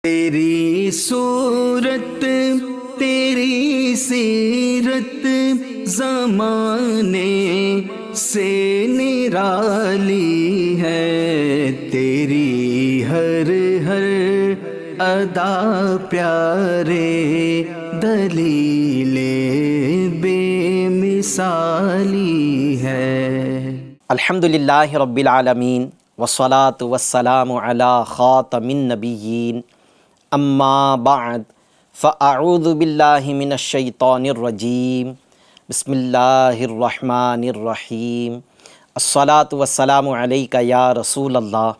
تیری صورت تیری سیرت زمانے سے نرالی ہے، تیری ہر ہر ادا پیارے دلیل بے مثالی ہے۔ الحمدللہ رب العالمین والصلاة والسلام علی خاتم النبیین، اما بعد فاعوذ باللہ من الشیطان الرجیم، بسم اللہ الرحمن الرحیم۔ الصلاة والسلام علیک یا رسول اللہ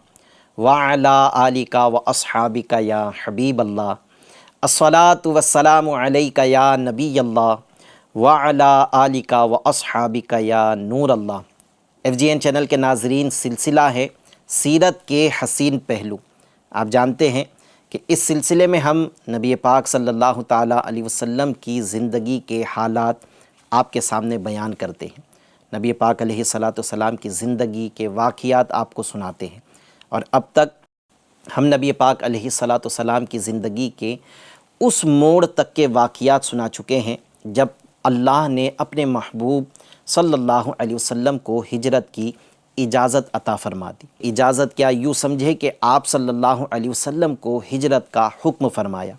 وعلی آلک واصحابک یا حبیب اللہ۔ الصلاة والسلام علیک یا نبی اللہ وعلی آلک واصحابک یا نور اللہ۔ FGN چینل کے ناظرین، سلسلہ ہے سیرت کے حسین پہلو۔ آپ جانتے ہیں کہ اس سلسلے میں ہم نبی پاک صلی اللہ تعالیٰ علیہ وسلم کی زندگی کے حالات آپ کے سامنے بیان کرتے ہیں، نبی پاک علیہ الصلاۃ والسلام کی زندگی کے واقعات آپ کو سناتے ہیں، اور اب تک ہم نبی پاک علیہ الصلاۃ والسلام کی زندگی کے اس موڑ تک کے واقعات سنا چکے ہیں جب اللہ نے اپنے محبوب صلی اللہ علیہ وسلم کو ہجرت کی اجازت عطا فرما دی۔ اجازت کیا، یوں سمجھے کہ آپ صلی اللہ علیہ وسلم کو ہجرت کا حکم فرمایا۔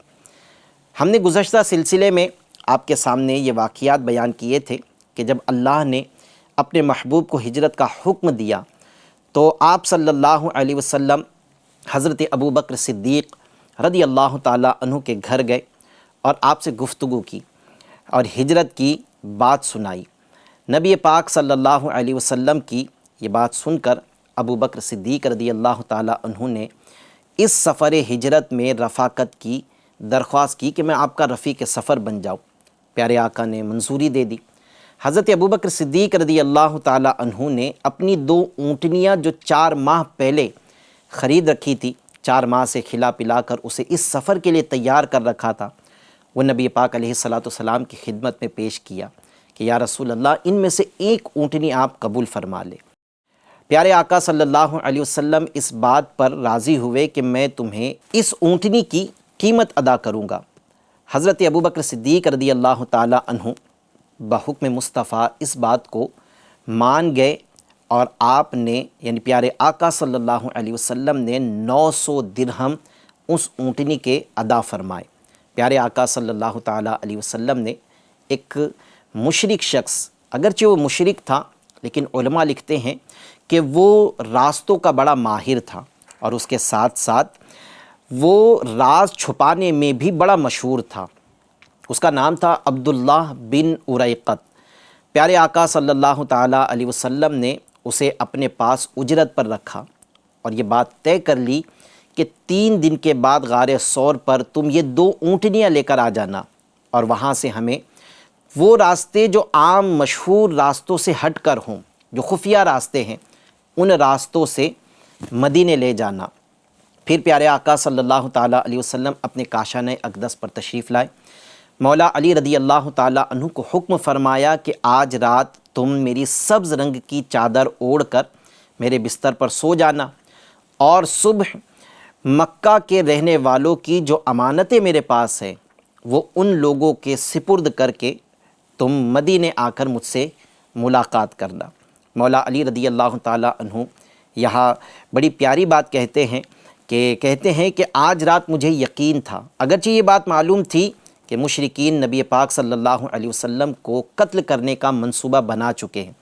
ہم نے گزشتہ سلسلے میں آپ کے سامنے یہ واقعات بیان کیے تھے کہ جب اللہ نے اپنے محبوب کو ہجرت کا حکم دیا تو آپ صلی اللہ علیہ وسلم حضرت ابوبکر صدیق رضی اللہ تعالیٰ عنہ کے گھر گئے اور آپ سے گفتگو کی اور ہجرت کی بات سنائی۔ نبی پاک صلی اللہ علیہ وسلم کی یہ بات سن کر ابوبکر صدیق رضی اللہ تعالیٰ عنہ نے اس سفر ہجرت میں رفاقت کی درخواست کی کہ میں آپ کا رفیق سفر بن جاؤں۔ پیارے آقا نے منظوری دے دی۔ حضرت ابوبکر صدیق رضی اللہ تعالیٰ عنہ نے اپنی 2 اونٹنیاں جو 4 ماہ پہلے خرید رکھی تھی، 4 ماہ سے کھلا پلا کر اسے اس سفر کے لیے تیار کر رکھا تھا، وہ نبی پاک علیہ الصلاۃ والسلام کی خدمت میں پیش کیا کہ یا رسول اللہ، ان میں سے ایک اونٹنی آپ قبول فرما لے۔ پیارے آقا صلی اللہ علیہ وسلم اس بات پر راضی ہوئے کہ میں تمہیں اس اونٹنی کی قیمت ادا کروں گا۔ حضرت ابوبکر صدیق رضی اللہ تعالیٰ عنہ بحکم مصطفیٰ اس بات کو مان گئے، اور آپ نے یعنی پیارے آقا صلی اللہ علیہ وسلم نے 900 درہم اس اونٹنی کے ادا فرمائے۔ پیارے آقا صلی اللہ تعالیٰ علیہ وسلم نے ایک مشرک شخص، اگرچہ وہ مشرک تھا لیکن علماء لکھتے ہیں کہ وہ راستوں کا بڑا ماہر تھا، اور اس کے ساتھ ساتھ وہ راز چھپانے میں بھی بڑا مشہور تھا۔ اس کا نام تھا عبداللہ بن اریقط۔ پیارے آقا صلی اللہ تعالیٰ علیہ وسلم نے اسے اپنے پاس اجرت پر رکھا اور یہ بات طے کر لی کہ 3 دن کے بعد غار ثور پر تم یہ 2 اونٹنیاں لے کر آ جانا، اور وہاں سے ہمیں وہ راستے جو عام مشہور راستوں سے ہٹ کر ہوں، جو خفیہ راستے ہیں، ان راستوں سے مدینے لے جانا۔ پھر پیارے آقا صلی اللہ تعالیٰ علیہ وسلم اپنے کاشانہ اقدس پر تشریف لائے۔ مولا علی رضی اللہ تعالیٰ عنہ کو حکم فرمایا کہ آج رات تم میری سبز رنگ کی چادر اوڑھ کر میرے بستر پر سو جانا، اور صبح مکہ کے رہنے والوں کی جو امانتیں میرے پاس ہیں وہ ان لوگوں کے سپرد کر کے تم مدینے آ کر مجھ سے ملاقات کرنا۔ مولا علی رضی اللہ تعالیٰ عنہ یہاں بڑی پیاری بات کہتے ہیں کہ آج رات مجھے یقین تھا، اگرچہ یہ بات معلوم تھی کہ مشرکین نبی پاک صلی اللہ علیہ وسلم کو قتل کرنے کا منصوبہ بنا چکے ہیں،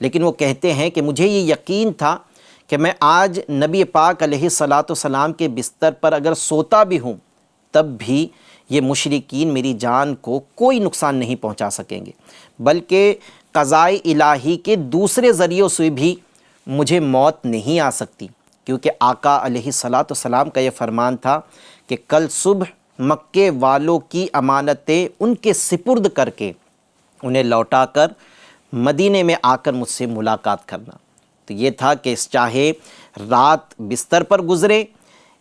لیکن وہ کہتے ہیں کہ مجھے یہ یقین تھا کہ میں آج نبی پاک علیہ الصلاۃ والسلام کے بستر پر اگر سوتا بھی ہوں تب بھی یہ مشرکین میری جان کو کوئی نقصان نہیں پہنچا سکیں گے، بلکہ قضاء الہی کے دوسرے ذریعوں سے بھی مجھے موت نہیں آ سکتی، کیونکہ آقا علیہ الصلاۃ والسلام کا یہ فرمان تھا کہ کل صبح مکے والوں کی امانتیں ان کے سپرد کر کے انہیں لوٹا کر مدینے میں آ کر مجھ سے ملاقات کرنا۔ تو یہ تھا کہ چاہے رات بستر پر گزرے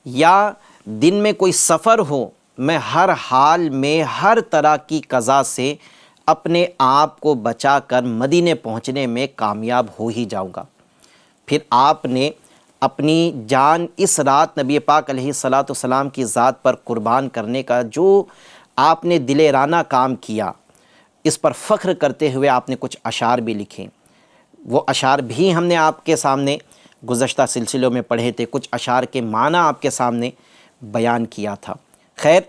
یا دن میں کوئی سفر ہو، میں ہر حال میں ہر طرح کی قضا سے اپنے آپ کو بچا کر مدینے پہنچنے میں کامیاب ہو ہی جاؤں گا۔ پھر آپ نے اپنی جان اس رات نبی پاک علیہ الصلاۃ والسلام کی ذات پر قربان کرنے کا جو آپ نے دلیرانہ کام کیا، اس پر فخر کرتے ہوئے آپ نے کچھ اشعار بھی لکھے۔ وہ اشعار بھی ہم نے آپ کے سامنے گزشتہ سلسلوں میں پڑھے تھے، کچھ اشعار کے معنی آپ کے سامنے بیان کیا تھا۔ خیر،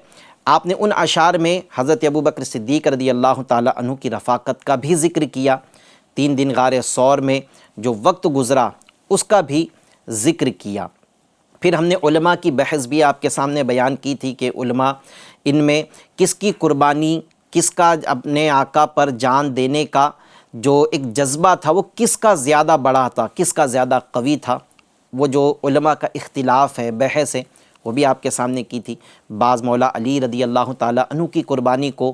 آپ نے ان اشعار میں حضرت ابوبکر صدیق رضی اللہ تعالیٰ عنہ کی رفاقت کا بھی ذکر کیا، 3 دن غار ثور میں جو وقت گزرا اس کا بھی ذکر کیا۔ پھر ہم نے علماء کی بحث بھی آپ کے سامنے بیان کی تھی کہ علماء ان میں کس کی قربانی، کس کا اپنے آقا پر جان دینے کا جو ایک جذبہ تھا وہ کس کا زیادہ بڑا تھا، کس کا زیادہ قوی تھا۔ وہ جو علماء کا اختلاف ہے، بحث ہے، وہ بھی آپ کے سامنے کی تھی۔ بعض مولا علی رضی اللہ تعالیٰ عنہ کی قربانی کو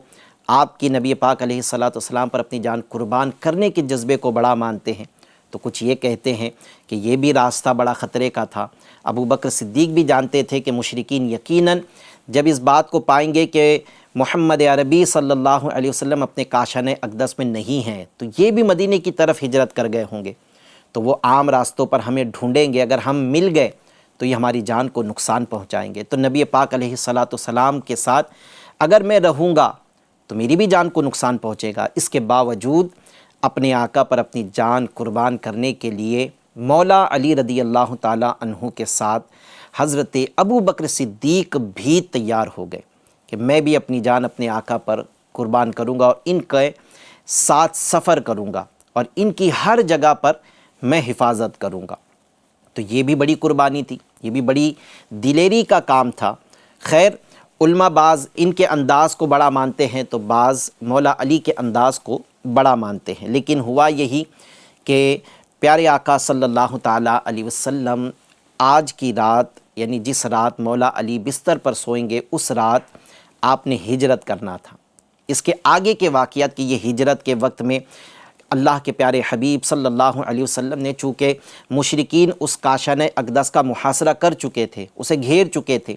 آپ کی نبی پاک علیہ الصلاۃ والسلام پر اپنی جان قربان کرنے کے جذبے کو بڑا مانتے ہیں، تو کچھ یہ کہتے ہیں کہ یہ بھی راستہ بڑا خطرے کا تھا۔ ابوبکر صدیق بھی جانتے تھے کہ مشرکین یقیناً جب اس بات کو پائیں گے کہ محمد عربی صلی اللہ علیہ وسلم اپنے کاشانِ اقدس میں نہیں ہیں تو یہ بھی مدینے کی طرف ہجرت کر گئے ہوں گے، تو وہ عام راستوں پر ہمیں ڈھونڈیں گے، اگر ہم مل گئے تو یہ ہماری جان کو نقصان پہنچائیں گے، تو نبی پاک علیہ الصلاۃ والسلام کے ساتھ اگر میں رہوں گا تو میری بھی جان کو نقصان پہنچے گا۔ اس کے باوجود اپنے آقا پر اپنی جان قربان کرنے کے لیے مولا علی رضی اللہ تعالیٰ عنہ کے ساتھ حضرت ابوبکر صدیق بھی تیار ہو گئے کہ میں بھی اپنی جان اپنے آقا پر قربان کروں گا اور ان کے ساتھ سفر کروں گا اور ان کی ہر جگہ پر میں حفاظت کروں گا۔ تو یہ بھی بڑی قربانی تھی، یہ بھی بڑی دلیری کا کام تھا۔ خیر، علماء بعض ان کے انداز کو بڑا مانتے ہیں تو بعض مولا علی کے انداز کو بڑا مانتے ہیں، لیکن ہوا یہی کہ پیارے آقا صلی اللہ تعالیٰ علیہ وسلم آج کی رات، یعنی جس رات مولا علی بستر پر سوئیں گے اس رات آپ نے ہجرت کرنا تھا۔ اس کے آگے کے واقعات کی یہ ہجرت کے وقت میں اللہ کے پیارے حبیب صلی اللہ علیہ وسلم نے چونکہ مشرکین اس کاشانِ اقدس کا محاصرہ کر چکے تھے، اسے گھیر چکے تھے،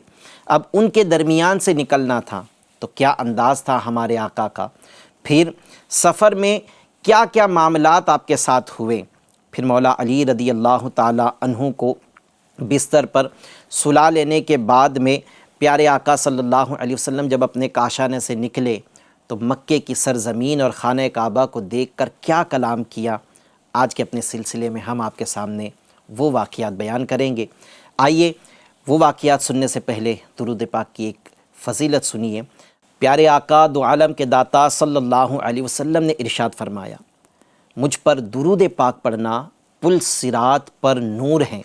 اب ان کے درمیان سے نکلنا تھا، تو کیا انداز تھا ہمارے آقا کا، پھر سفر میں کیا کیا معاملات آپ کے ساتھ ہوئے۔ پھر مولا علی رضی اللہ تعالیٰ عنہ کو بستر پر سلا لینے کے بعد میں پیارے آقا صلی اللہ علیہ وسلم جب اپنے کاشانے سے نکلے تو مکے کی سرزمین اور خانہ کعبہ کو دیکھ کر کیا کلام کیا، آج کے اپنے سلسلے میں ہم آپ کے سامنے وہ واقعات بیان کریں گے۔ آئیے وہ واقعات سننے سے پہلے درود پاک کی ایک فضیلت سنیے۔ پیارے آقا دو عالم کے داتا صلی اللہ علیہ وسلم نے ارشاد فرمایا، مجھ پر درود پاک پڑھنا پل صراط پر نور ہے،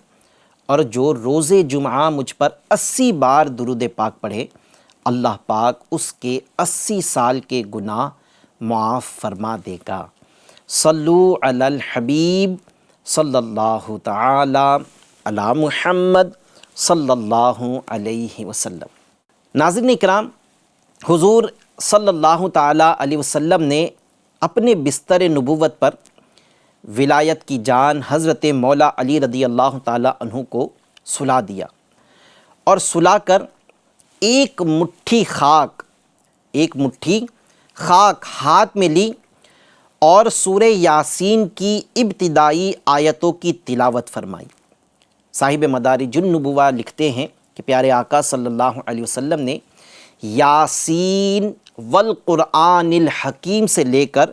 اور جو روز جمعہ مجھ پر 80 بار درود پاک پڑھے اللہ پاک اس کے 80 سال کے گناہ معاف فرما دے گا۔ صلو علی الحبیب صلی اللہ تعالی علی محمد صلی اللہ علیہ وسلم۔ ناظرین اکرام، حضور صلی اللہ تعالی علیہ وسلم نے اپنے بستر نبوت پر ولایت کی جان حضرت مولا علی رضی اللہ تعالی عنہ کو سلا دیا، اور سلا کر ایک مٹھی خاک ہاتھ میں لی اور سورہ یاسین کی ابتدائی آیتوں کی تلاوت فرمائی۔ صاحب مدارج النبوہ لکھتے ہیں کہ پیارے آقا صلی اللہ علیہ وسلم نے یاسین والقرآن الحکیم سے لے کر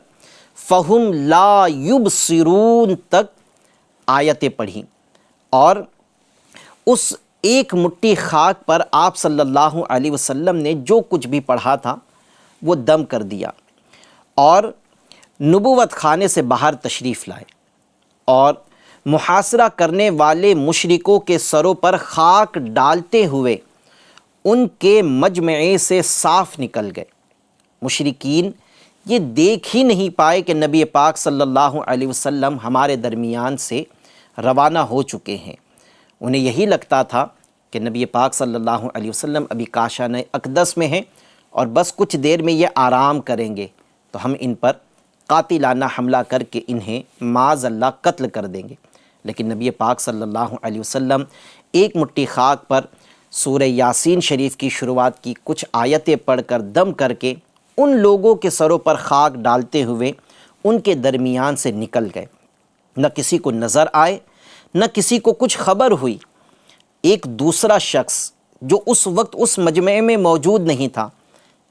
فہم لا یبصرون تک آیتیں پڑھیں، اور اس ایک مٹھی خاک پر آپ صلی اللہ علیہ وسلم نے جو کچھ بھی پڑھا تھا وہ دم کر دیا، اور نبوت خانے سے باہر تشریف لائے اور محاصرہ کرنے والے مشرکوں کے سروں پر خاک ڈالتے ہوئے ان کے مجمعے سے صاف نکل گئے۔ مشرکین یہ دیکھ ہی نہیں پائے کہ نبی پاک صلی اللہ علیہ وسلم ہمارے درمیان سے روانہ ہو چکے ہیں، انہیں یہی لگتا تھا کہ نبی پاک صلی اللہ علیہ وسلم ابھی کاشانہ اقدس میں ہیں اور بس کچھ دیر میں یہ آرام کریں گے تو ہم ان پر قاتلانہ حملہ کر کے انہیں معاذ اللہ قتل کر دیں گے، لیکن نبی پاک صلی اللہ علیہ وسلم ایک مٹھی خاک پر سورہ یاسین شریف کی شروعات کی کچھ آیتیں پڑھ کر دم کر کے ان لوگوں کے سروں پر خاک ڈالتے ہوئے ان کے درمیان سے نکل گئے، نہ کسی کو نظر آئے، نہ کسی کو کچھ خبر ہوئی۔ ایک دوسرا شخص جو اس وقت اس مجمع میں موجود نہیں تھا،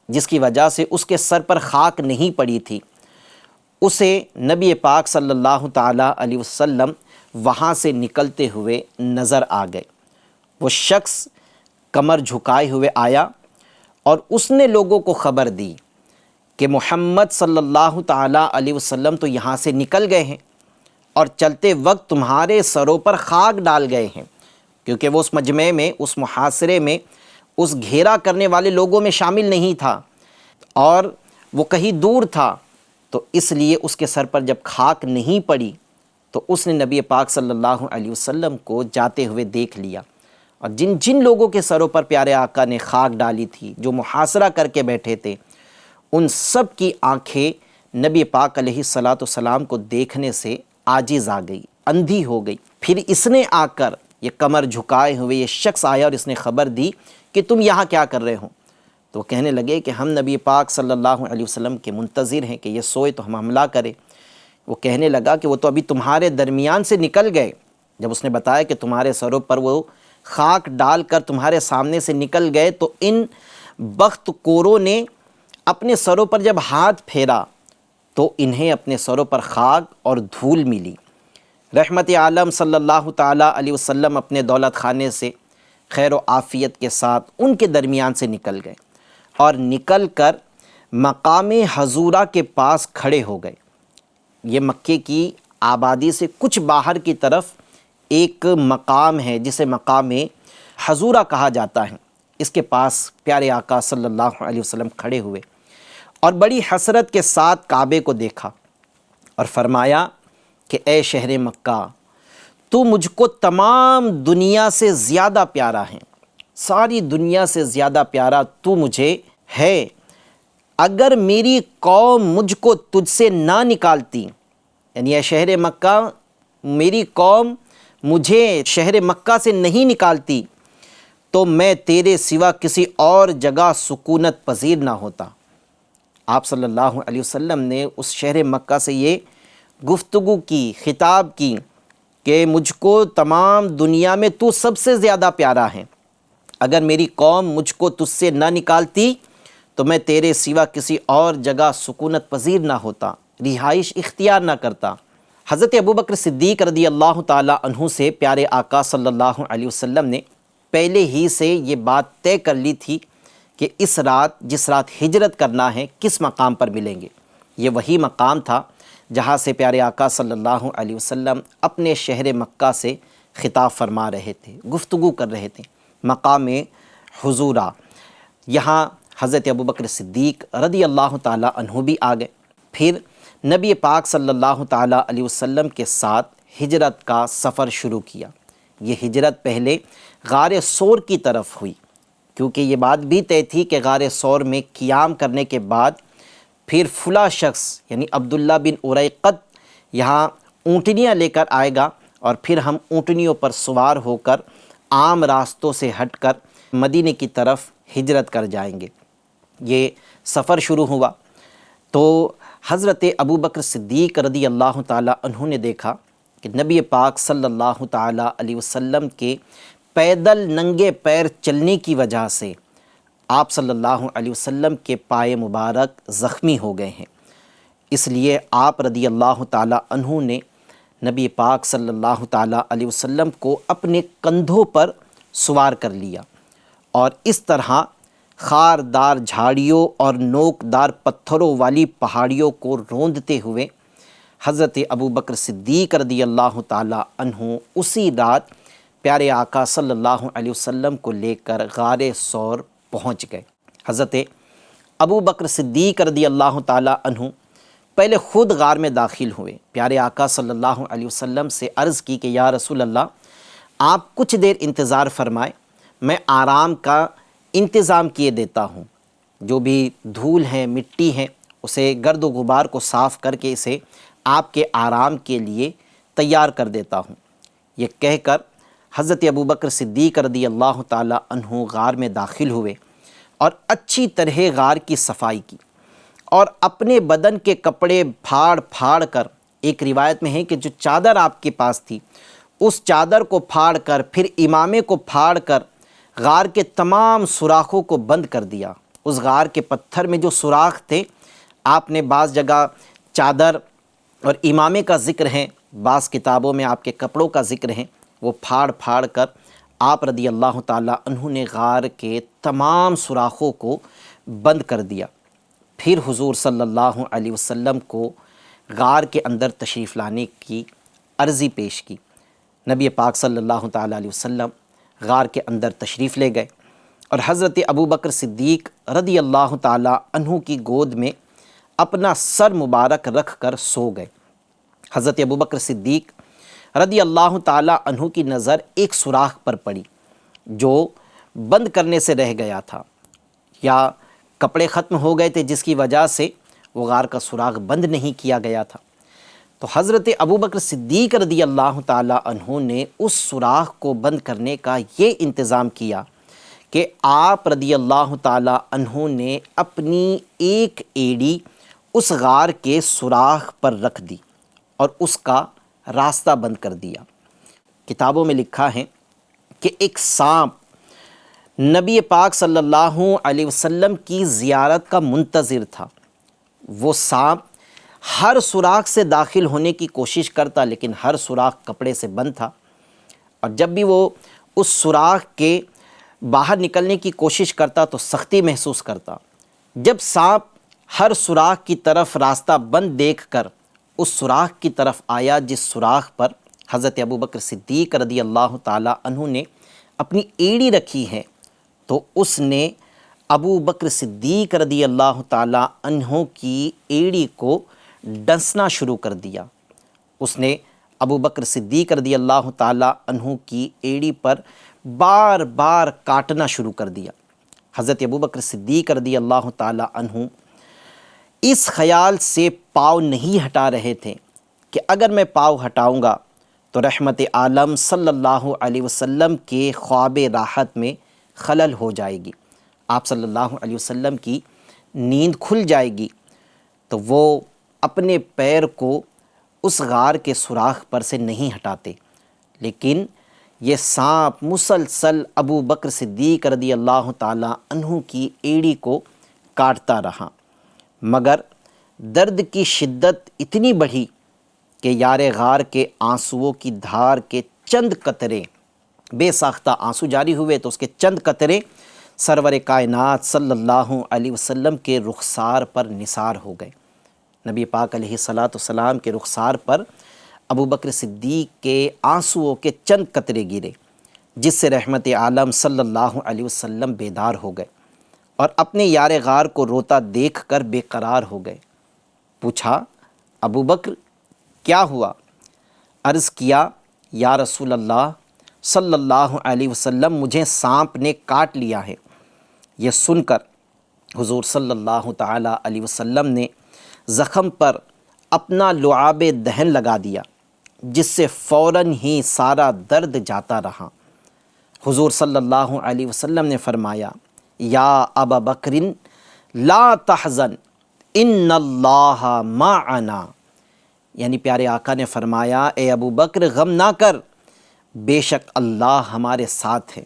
جس کی وجہ سے اس کے سر پر خاک نہیں پڑی تھی، اسے نبی پاک صلی اللہ تعالیٰ علیہ وسلم وہاں سے نکلتے ہوئے نظر آ گئے۔ وہ شخص کمر جھکائے ہوئے آیا اور اس نے لوگوں کو خبر دی کہ محمد صلی اللہ تعالیٰ علیہ وسلم تو یہاں سے نکل گئے ہیں اور چلتے وقت تمہارے سروں پر خاک ڈال گئے ہیں، کیونکہ وہ اس مجمع میں، اس محاصرے میں، اس گھیرا کرنے والے لوگوں میں شامل نہیں تھا اور وہ کہیں دور تھا، تو اس لیے اس کے سر پر جب خاک نہیں پڑی تو اس نے نبی پاک صلی اللہ علیہ وسلم کو جاتے ہوئے دیکھ لیا، اور جن جن لوگوں کے سروں پر پیارے آقا نے خاک ڈالی تھی، جو محاصرہ کر کے بیٹھے تھے، ان سب کی آنکھیں نبی پاک علیہ السلام کو دیکھنے سے عاجز آ گئی، اندھی ہو گئی۔ پھر اس نے آ کر، یہ کمر جھکائے ہوئے یہ شخص آیا اور اس نے خبر دی کہ تم یہاں کیا کر رہے ہو؟ تو وہ کہنے لگے کہ ہم نبی پاک صلی اللہ علیہ وسلم کے منتظر ہیں کہ یہ سوئے تو ہم حملہ کریں۔ وہ کہنے لگا کہ وہ تو ابھی تمہارے درمیان سے نکل گئے۔ جب اس نے بتایا کہ تمہارے سروں پر وہ خاک ڈال کر تمہارے سامنے سے نکل گئے، تو ان بخت کوروں نے اپنے سروں پر جب ہاتھ پھیرا تو انہیں اپنے سروں پر خاک اور دھول ملی۔ رحمت عالم صلی اللہ تعالیٰ علیہ وسلم اپنے دولت خانے سے خیر و عافیت کے ساتھ ان کے درمیان سے نکل گئے اور نکل کر مقام حضورہ کے پاس کھڑے ہو گئے۔ یہ مکے کی آبادی سے کچھ باہر کی طرف ایک مقام ہے جسے مقام حضورہ کہا جاتا ہے۔ اس کے پاس پیارے آقا صلی اللہ علیہ وسلم کھڑے ہوئے اور بڑی حسرت کے ساتھ کعبے کو دیکھا اور فرمایا کہ اے شہر مکہ، تو مجھ کو تمام دنیا سے زیادہ پیارا ہے، ساری دنیا سے زیادہ پیارا تو مجھے ہے۔ اگر میری قوم مجھ کو تجھ سے نہ نکالتی، یعنی اے شہر مکہ، میری قوم مجھے شہر مکہ سے نہیں نکالتی تو میں تیرے سوا کسی اور جگہ سکونت پذیر نہ ہوتا۔ آپ صلی اللہ علیہ وسلم نے اس شہر مکہ سے یہ گفتگو کی، خطاب کی کہ مجھ کو تمام دنیا میں تو سب سے زیادہ پیارا ہے، اگر میری قوم مجھ کو تجھ سے نہ نکالتی تو میں تیرے سوا کسی اور جگہ سکونت پذیر نہ ہوتا، رہائش اختیار نہ کرتا۔ حضرت ابوبکر صدیق رضی اللہ تعالیٰ عنہ سے پیارے آقا صلی اللہ علیہ وسلم نے پہلے ہی سے یہ بات طے کر لی تھی کہ اس رات، جس رات ہجرت کرنا ہے، کس مقام پر ملیں گے۔ یہ وہی مقام تھا جہاں سے پیارے آقا صلی اللہ علیہ وسلم اپنے شہر مکہ سے خطاب فرما رہے تھے، گفتگو کر رہے تھے، مقام حضورہ۔ یہاں حضرت ابوبکر صدیق رضی اللہ تعالیٰ عنہ بھی آ گئے۔ پھر نبی پاک صلی اللہ تعالیٰ علیہ وسلم کے ساتھ ہجرت کا سفر شروع کیا۔ یہ ہجرت پہلے غار ثور کی طرف ہوئی، کیونکہ یہ بات بھی طے تھی کہ غار ثور میں قیام کرنے کے بعد پھر فلاں شخص یعنی عبداللہ بن اریقط یہاں اونٹنیاں لے کر آئے گا اور پھر ہم اونٹنیوں پر سوار ہو کر عام راستوں سے ہٹ کر مدینے کی طرف ہجرت کر جائیں گے۔ یہ سفر شروع ہوا تو حضرت ابوبکر صدیق رضی اللہ تعالیٰ عنہ نے دیکھا کہ نبی پاک صلی اللہ تعالیٰ علیہ وسلم کے پیدل ننگے پیر چلنے کی وجہ سے آپ صلی اللہ علیہ وسلم کے پائے مبارک زخمی ہو گئے ہیں۔ اس لیے آپ رضی اللہ تعالیٰ عنہ نے نبی پاک صلی اللہ تعالیٰ علیہ وسلم کو اپنے کندھوں پر سوار کر لیا اور اس طرح خاردار جھاڑیوں اور نوکدار پتھروں والی پہاڑیوں کو روندتے ہوئے حضرت ابوبکر صدیق رضی اللہ تعالیٰ عنہ اسی رات پیارے آقا صلی اللہ علیہ وسلم کو لے کر غار ثور پہنچ گئے۔ حضرت ابوبکر صدیق رضی اللہ تعالیٰ عنہ پہلے خود غار میں داخل ہوئے، پیارے آقا صلی اللہ علیہ وسلم سے عرض کی کہ یا رسول اللہ، آپ کچھ دیر انتظار فرمائیں، میں آرام کا انتظام کیے دیتا ہوں، جو بھی دھول ہے، مٹی ہے، اسے گرد و غبار کو صاف کر کے اسے آپ کے آرام کے لیے تیار کر دیتا ہوں۔ یہ کہہ کر حضرت ابوبکر صدیق رضی اللہ تعالیٰ عنہ غار میں داخل ہوئے اور اچھی طرح غار کی صفائی کی اور اپنے بدن کے کپڑے پھاڑ پھاڑ کر، ایک روایت میں ہے کہ جو چادر آپ کے پاس تھی اس چادر کو پھاڑ کر پھر امامے کو پھاڑ کر غار کے تمام سوراخوں کو بند کر دیا۔ اس غار کے پتھر میں جو سوراخ تھے، آپ نے بعض جگہ چادر اور امامے کا ذکر ہے، بعض کتابوں میں آپ کے کپڑوں کا ذکر ہے، وہ پھاڑ پھاڑ کر آپ رضی اللہ تعالیٰ عنہ نے غار کے تمام سوراخوں کو بند کر دیا۔ پھر حضور صلی اللہ علیہ وسلم کو غار کے اندر تشریف لانے کی عرضی پیش کی۔ نبی پاک صلی اللہ تعالیٰ علیہ وسلم غار کے اندر تشریف لے گئے اور حضرت ابوبکر صدیق رضی اللہ تعالیٰ عنہ کی گود میں اپنا سر مبارک رکھ کر سو گئے۔ حضرت ابوبکر صدیق رضی اللہ تعالیٰ عنہ کی نظر ایک سوراخ پر پڑی جو بند کرنے سے رہ گیا تھا، یا کپڑے ختم ہو گئے تھے جس کی وجہ سے وہ غار کا سوراخ بند نہیں کیا گیا تھا۔ تو حضرت ابوبکر صدیق رضی اللہ تعالیٰ عنہ نے اس سوراخ کو بند کرنے کا یہ انتظام کیا کہ آپ رضی اللہ تعالیٰ عنہ نے اپنی ایک ایڑی اس غار کے سوراخ پر رکھ دی اور اس کا راستہ بند کر دیا۔ کتابوں میں لکھا ہے کہ ایک سانپ نبی پاک صلی اللہ علیہ وسلم کی زیارت کا منتظر تھا۔ وہ سانپ ہر سوراخ سے داخل ہونے کی کوشش کرتا، لیکن ہر سوراخ کپڑے سے بند تھا، اور جب بھی وہ اس سوراخ کے باہر نکلنے کی کوشش کرتا تو سختی محسوس کرتا۔ جب سانپ ہر سوراخ کی طرف راستہ بند دیکھ کر اس سوراخ کی طرف آیا جس سوراخ پر حضرت ابوبکر صدیق رضی اللہ تعالیٰ عنہ نے اپنی ایڑی رکھی ہے، تو اس نے ابوبکر صدیق رضی اللہ تعالیٰ عنہ کی ایڑی کو ڈسنا شروع کر دیا۔ اس نے ابوبکر صدیق رضی اللہ تعالیٰ عنہ کی ایڑی پر بار بار کاٹنا شروع کر دیا۔ حضرت ابوبکر صدیق رضی اللہ تعالیٰ عنہ اس خیال سے پاؤں نہیں ہٹا رہے تھے کہ اگر میں پاؤں ہٹاؤں گا تو رحمت عالم صلی اللہ علیہ وسلم کے خواب راحت میں خلل ہو جائے گی، آپ صلی اللہ علیہ وسلم کی نیند کھل جائے گی۔ تو وہ اپنے پیر کو اس غار کے سوراخ پر سے نہیں ہٹاتے، لیکن یہ سانپ مسلسل ابوبکر صدیق رضی اللہ تعالیٰ عنہ کی ایڑی کو کاٹتا رہا، مگر درد کی شدت اتنی بڑھی کہ یار غار کے آنسوؤں کی دھار کے چند قطرے، بے ساختہ آنسو جاری ہوئے تو اس کے چند قطرے سرور کائنات صلی اللہ علیہ وسلم کے رخسار پر نثار ہو گئے۔ نبی پاک علیہ السلام کے رخسار پر ابوبکر صدیق کے آنسوؤں کے چند قطرے گرے، جس سے رحمت عالم صلی اللہ علیہ وسلم بیدار ہو گئے اور اپنے یار غار کو روتا دیکھ کر بے قرار ہو گئے۔ پوچھا، ابوبکر کیا ہوا؟ عرض کیا، یا رسول اللہ صلی اللہ علیہ وسلم، مجھے سانپ نے کاٹ لیا ہے۔ یہ سن کر حضور صلی اللہ تعالیٰ علیہ وسلم نے زخم پر اپنا لعاب دہن لگا دیا، جس سے فوراً ہی سارا درد جاتا رہا۔ حضور صلی اللہ علیہ وسلم نے فرمایا، یا ابا بکر لا تحزن ان اللہ معنا، یعنی پیارے آقا نے فرمایا، اے ابو بکر غم نہ کر، بے شک اللہ ہمارے ساتھ ہے۔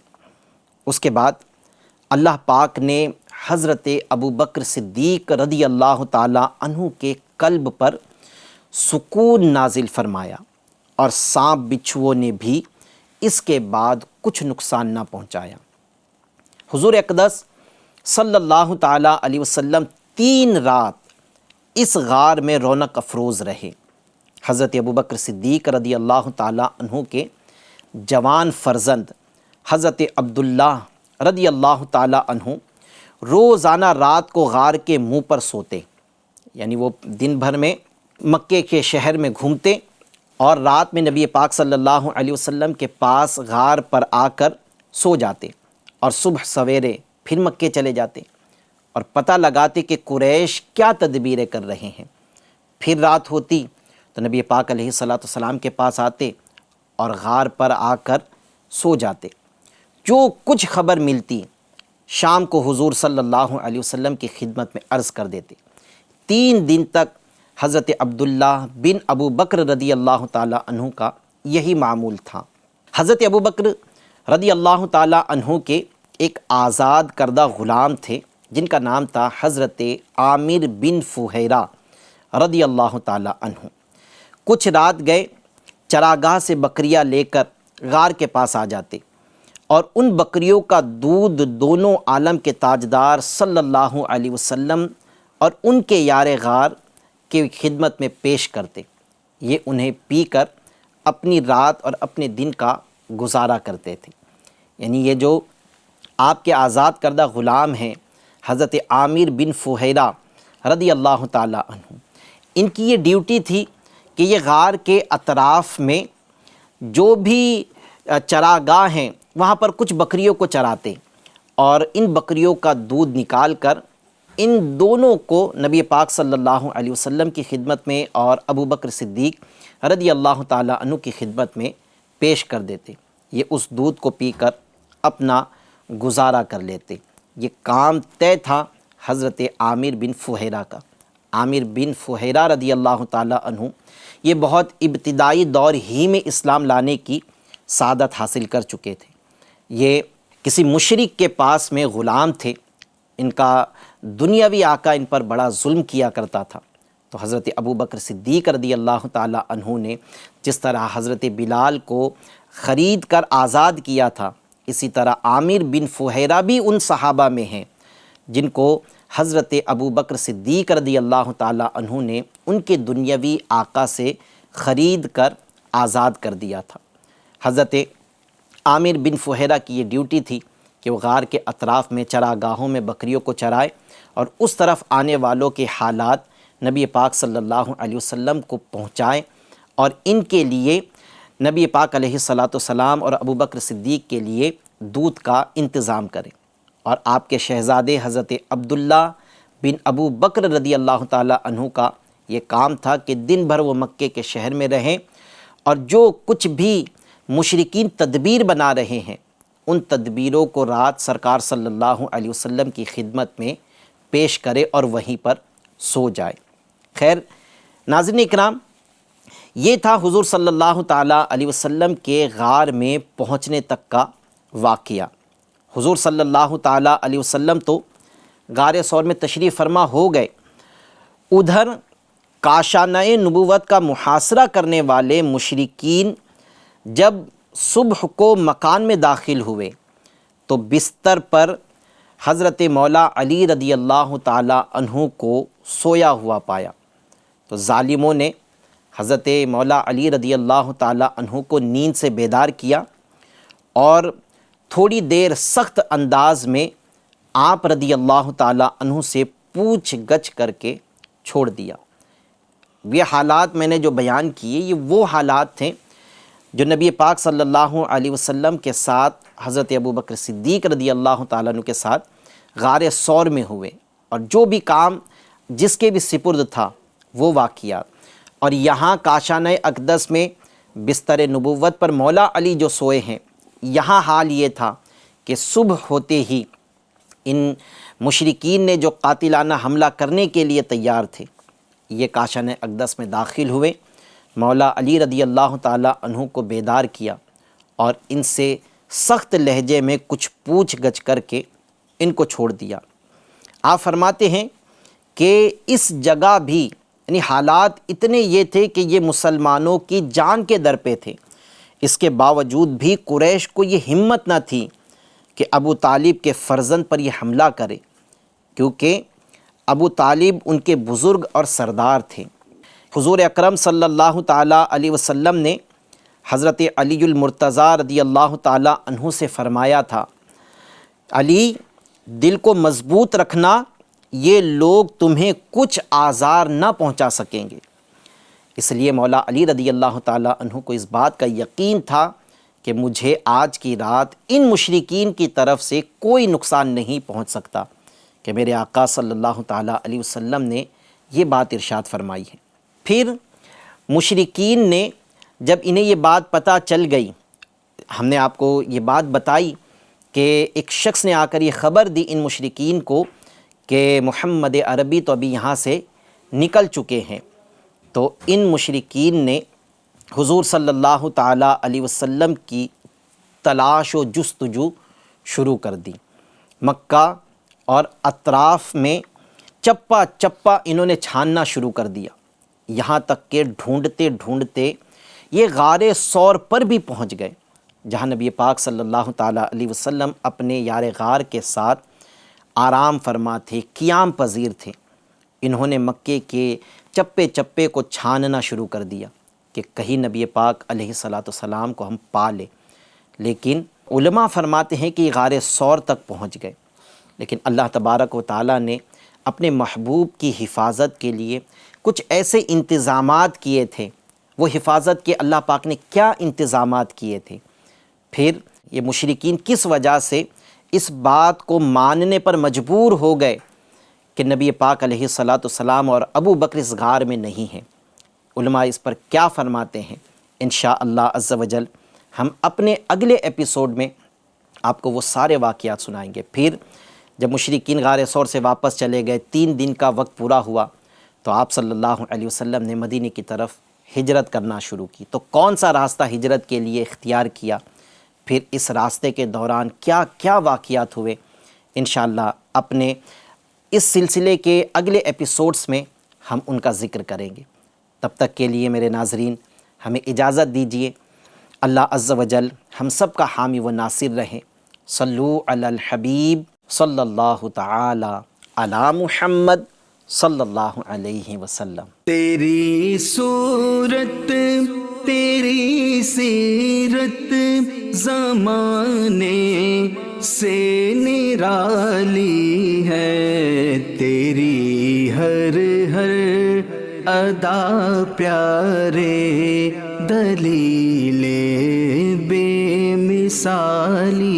اس کے بعد اللہ پاک نے حضرت ابو بکر صدیق رضی اللہ تعالیٰ عنہ کے قلب پر سکون نازل فرمایا، اور سانپ بچھوؤں نے بھی اس کے بعد کچھ نقصان نہ پہنچایا۔ حضور اقدس صلی اللہ تعالیٰ علیہ وسلم 3 رات اس غار میں رونق افروز رہے۔ حضرت ابوبکر صدیق رضی اللہ تعالیٰ عنہ کے جوان فرزند حضرت عبداللہ رضی اللہ تعالیٰ عنہ روزانہ رات کو غار کے منہ پر سوتے، یعنی وہ دن بھر میں مکے کے شہر میں گھومتے اور رات میں نبی پاک صلی اللہ علیہ وسلم کے پاس غار پر آ کر سو جاتے، اور صبح سویرے پھر مکے چلے جاتے اور پتہ لگاتے کہ قریش کیا تدبیریں کر رہے ہیں۔ پھر رات ہوتی تو نبی پاک علیہ السلام کے پاس آتے اور غار پر آ کر سو جاتے۔ جو کچھ خبر ملتی شام کو حضور صلی اللہ علیہ وسلم کی خدمت میں عرض کر دیتے۔ 3 دن تک حضرت عبداللہ بن ابو بکر رضی اللہ تعالیٰ عنہ کا یہی معمول تھا۔ حضرت ابوبکر رضی اللہ تعالیٰ عنہ کے ایک آزاد کردہ غلام تھے جن کا نام تھا حضرت عامر بن فہیرہ رضی اللہ تعالیٰ عنہ۔ کچھ رات گئے چراگاہ سے بکریاں لے کر غار کے پاس آ جاتے اور ان بکریوں کا دودھ دونوں عالم کے تاجدار صلی اللہ علیہ وسلم اور ان کے یار غار کی خدمت میں پیش کرتے۔ یہ انہیں پی کر اپنی رات اور اپنے دن کا گزارا کرتے تھے۔ یعنی یہ جو آپ کے آزاد کردہ غلام ہیں حضرت عامر بن فہیرہ رضی اللہ تعالیٰ عنہ، ان کی یہ ڈیوٹی تھی کہ یہ غار کے اطراف میں جو بھی چراگاہ ہیں وہاں پر کچھ بکریوں کو چراتے اور ان بکریوں کا دودھ نکال کر ان دونوں کو نبی پاک صلی اللہ علیہ وسلم کی خدمت میں اور ابوبکر صدیق رضی اللہ تعالیٰ عنہ کی خدمت میں پیش کر دیتے۔ یہ اس دودھ کو پی کر اپنا گزارا کر لیتے۔ یہ کام طے تھا حضرت عامر بن فہیرہ کا۔ عامر بن فہیرہ رضی اللہ تعالیٰ عنہ یہ بہت ابتدائی دور ہی میں اسلام لانے کی سعادت حاصل کر چکے تھے۔ یہ کسی مشرک کے پاس میں غلام تھے، ان کا دنیاوی آقا ان پر بڑا ظلم کیا کرتا تھا، تو حضرت ابوبکر صدیق رضی اللہ تعالیٰ عنہ نے جس طرح حضرت بلال کو خرید کر آزاد کیا تھا، اسی طرح عامر بن فہیرہ بھی ان صحابہ میں ہیں جن کو حضرت ابوبکر صدیق رضی اللہ تعالیٰ عنہ نے ان کے دنیاوی آقا سے خرید کر آزاد کر دیا تھا۔ حضرت عامر بن فہیرہ کی یہ ڈیوٹی تھی کہ وہ غار کے اطراف میں چراگاہوں میں بکریوں کو چرائے اور اس طرف آنے والوں کے حالات نبی پاک صلی اللہ علیہ وسلم کو پہنچائیں اور ان کے لیے نبی پاک علیہ السلام اور ابوبکر صدیق کے لیے دودھ کا انتظام کریں۔ اور آپ کے شہزادے حضرت عبداللہ بن ابو بکر رضی اللہ تعالیٰ عنہ کا یہ کام تھا کہ دن بھر وہ مکے کے شہر میں رہیں اور جو کچھ بھی مشرکین تدبیر بنا رہے ہیں ان تدبیروں کو رات سرکار صلی اللہ علیہ وسلم کی خدمت میں پیش کرے اور وہیں پر سو جائے۔ خیر ناظرین اکرام، یہ تھا حضور صلی اللہ تعالیٰ علیہ وسلم کے غار میں پہنچنے تک کا واقعہ۔ حضور صلی اللہ تعالیٰ علیہ وسلم تو غار ثور میں تشریف فرما ہو گئے، ادھر کاشانہ نبوت کا محاصرہ کرنے والے مشرکین جب صبح کو مکان میں داخل ہوئے تو بستر پر حضرت مولا علی رضی اللہ تعالیٰ عنہ کو سویا ہوا پایا، تو ظالموں نے حضرت مولا علی رضی اللہ تعالیٰ عنہ کو نیند سے بیدار کیا اور تھوڑی دیر سخت انداز میں آپ رضی اللہ تعالیٰ عنہ سے پوچھ گچھ کر کے چھوڑ دیا۔ یہ حالات میں نے جو بیان کیے یہ وہ حالات تھے جو نبی پاک صلی اللہ علیہ وسلم کے ساتھ حضرت ابوبکر صدیق رضی اللہ تعالیٰ عنہ کے ساتھ غار ثور میں ہوئے، اور جو بھی کام جس کے بھی سپرد تھا وہ واقعات۔ اور یہاں کاشانہ اقدس میں بستر نبوت پر مولا علی جو سوئے ہیں، یہاں حال یہ تھا کہ صبح ہوتے ہی ان مشرکین نے جو قاتلانہ حملہ کرنے کے لیے تیار تھے، یہ کاشانہ اقدس میں داخل ہوئے، مولا علی رضی اللہ تعالیٰ عنہ کو بیدار کیا اور ان سے سخت لہجے میں کچھ پوچھ گچھ کر کے ان کو چھوڑ دیا۔ آپ فرماتے ہیں کہ اس جگہ بھی یعنی حالات اتنے یہ تھے کہ یہ مسلمانوں کی جان کے در پہ تھے، اس کے باوجود بھی قریش کو یہ ہمت نہ تھی کہ ابو طالب کے فرزند پر یہ حملہ کرے، کیونکہ ابو طالب ان کے بزرگ اور سردار تھے۔ حضور اکرم صلی اللہ تعالیٰ علیہ وسلم نے حضرت علی المرتضیٰ رضی اللہ تعالیٰ عنہ سے فرمایا تھا، علی دل کو مضبوط رکھنا، یہ لوگ تمہیں کچھ آزار نہ پہنچا سکیں گے۔ اس لیے مولا علی رضی اللہ تعالیٰ عنہ کو اس بات کا یقین تھا کہ مجھے آج کی رات ان مشرکین کی طرف سے کوئی نقصان نہیں پہنچ سکتا، کہ میرے آقا صلی اللہ تعالیٰ علیہ وسلم نے یہ بات ارشاد فرمائی ہے۔ پھر مشرکین نے جب انہیں یہ بات پتہ چل گئی، ہم نے آپ کو یہ بات بتائی کہ ایک شخص نے آ کر یہ خبر دی ان مشرکین کو کہ محمد عربی تو ابھی یہاں سے نکل چکے ہیں، تو ان مشرکین نے حضور صلی اللہ تعالیٰ علیہ وسلم کی تلاش و جستجو شروع کر دی۔ مکہ اور اطراف میں چپا چپا انہوں نے چھاننا شروع کر دیا، یہاں تک کہ ڈھونڈتے ڈھونڈتے یہ غار ثور پر بھی پہنچ گئے، جہاں نبی پاک صلی اللہ تعالیٰ علیہ وسلم اپنے یار غار کے ساتھ آرام فرما تھے، قیام پذیر تھے۔ انہوں نے مکے کے چپے چپے کو چھاننا شروع کر دیا کہ کہیں نبی پاک علیہ الصلاۃ والسلام کو ہم پا لیں، لیکن علماء فرماتے ہیں کہ یہ غار ثور تک پہنچ گئے، لیکن اللہ تبارک و تعالیٰ نے اپنے محبوب کی حفاظت کے لیے کچھ ایسے انتظامات کیے تھے۔ وہ حفاظت کے اللہ پاک نے کیا انتظامات کیے تھے؟ پھر یہ مشرکین کس وجہ سے اس بات کو ماننے پر مجبور ہو گئے کہ نبی پاک علیہ الصلاۃ والسلام اور ابو بکر اس غار میں نہیں ہیں؟ علماء اس پر کیا فرماتے ہیں؟ انشاءاللہ عز و جل ہم اپنے اگلے ایپیسوڈ میں آپ کو وہ سارے واقعات سنائیں گے۔ پھر جب مشرکین غار ثور سے واپس چلے گئے، 3 دن کا وقت پورا ہوا، تو آپ صلی اللہ علیہ وسلم نے مدینے کی طرف ہجرت کرنا شروع کی۔ تو کون سا راستہ ہجرت کے لیے اختیار کیا، پھر اس راستے کے دوران کیا کیا واقعات ہوئے، انشاءاللہ اپنے اس سلسلے کے اگلے ایپیسوڈز میں ہم ان کا ذکر کریں گے۔ تب تک کے لیے میرے ناظرین ہمیں اجازت دیجیے۔ اللہ عز و جل ہم سب کا حامی و ناصر رہیں۔ صلو علی الحبیب صلی اللہ تعالی علی محمد صلی اللہ علیہ وسلم۔ تیری صورت تیری سیرت زمانے سے نرالی ہے، تیری ہر ادا پیارے دلیل بے مثالی